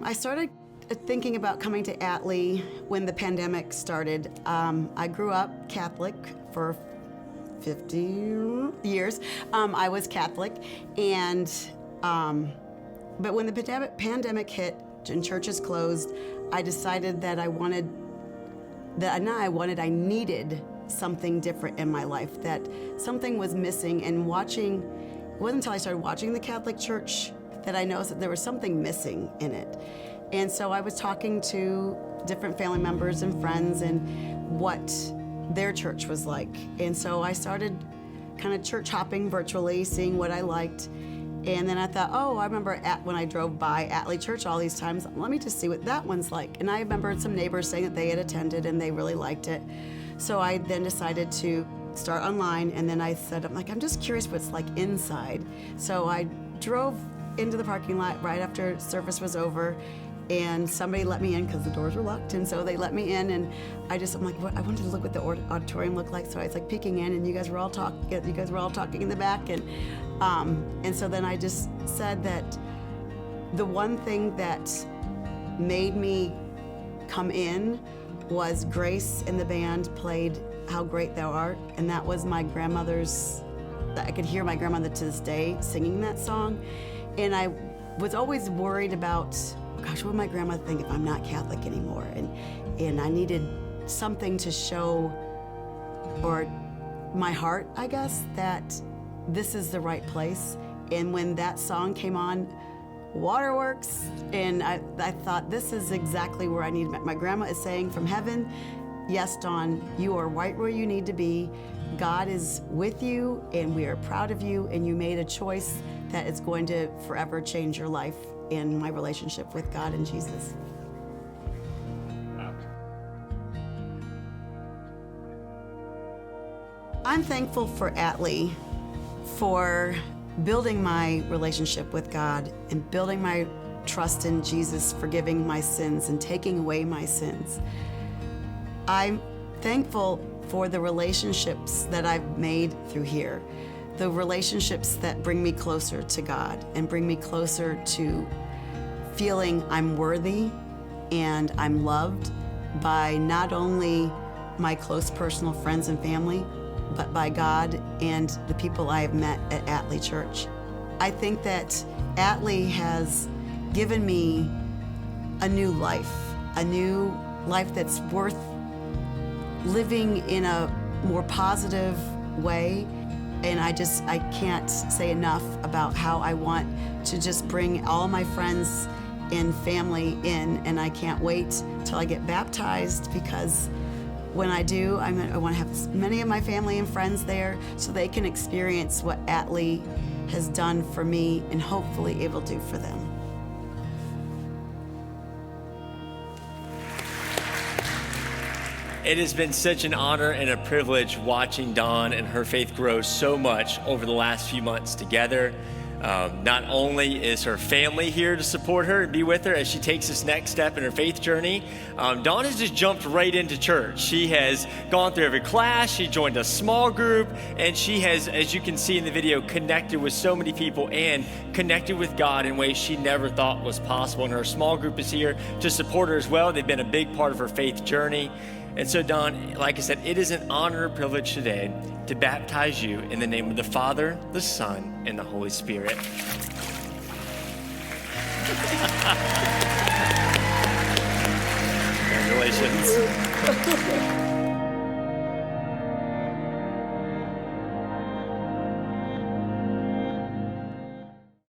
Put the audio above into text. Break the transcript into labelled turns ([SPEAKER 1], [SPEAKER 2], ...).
[SPEAKER 1] I started thinking about coming to Atlee when the pandemic started. I grew up Catholic for 50 years. I was Catholic, and but when the pandemic hit and churches closed, I decided that I needed something different in my life, that something was missing. And it wasn't until I started watching the Catholic Church that I noticed that there was something missing in it. And so I was talking to different family members and friends and what their church was like. And so I started kind of church hopping virtually, seeing what I liked. And then I thought, I remember when I drove by Atlee Church all these times, let me just see what that one's like. And I remembered some neighbors saying that they had attended and they really liked it. So I then decided to start online, and then I said, I'm just curious what it's like inside. So I drove into the parking lot right after service was over, and somebody let me in because the doors were locked, and so they let me in, and I wanted to look what the auditorium looked like, so I was peeking in, and you guys were all talking in the back, and so then I just said that the one thing that made me come in was Grace in the band played How Great Thou Art, and that was my grandmother's, I could hear my grandmother to this day singing that song, and I was always worried about, gosh, what would my grandma think if I'm not Catholic anymore? And I needed something to show, or my heart, I guess, that this is the right place. And when that song came on, Waterworks, and I thought, this is exactly where I need. My grandma is saying from heaven, yes, Dawn, you are right where you need to be. God is with you, and we are proud of you, and you made a choice that is going to forever change your life in my relationship with God and Jesus. I'm thankful for Atlee, for building my relationship with God and building my trust in Jesus, forgiving my sins and taking away my sins. I'm thankful for the relationships that I've made through here, the relationships that bring me closer to God and bring me closer to feeling I'm worthy and I'm loved by not only my close personal friends and family, but by God and the people I have met at Atlee Church. I think that Atlee has given me a new life that's worth living in a more positive way. And I can't say enough about how I want to just bring all my friends and family in, and I can't wait till I get baptized, because when I do, I want to have many of my family and friends there so they can experience what Atlee has done for me and hopefully able to do for them.
[SPEAKER 2] It has been such an honor and a privilege watching Dawn and her faith grow so much over the last few months together. Not only is her family here to support her and be with her as she takes this next step in her faith journey, Dawn has just jumped right into church. She has gone through every class, she joined a small group, and she has, as you can see in the video, connected with so many people and connected with God in ways she never thought was possible. And her small group is here to support her as well. They've been a big part of her faith journey. And so, Dawn, like I said, it is an honor and privilege today to baptize you in the name of the Father, the Son, and the Holy Spirit. Congratulations.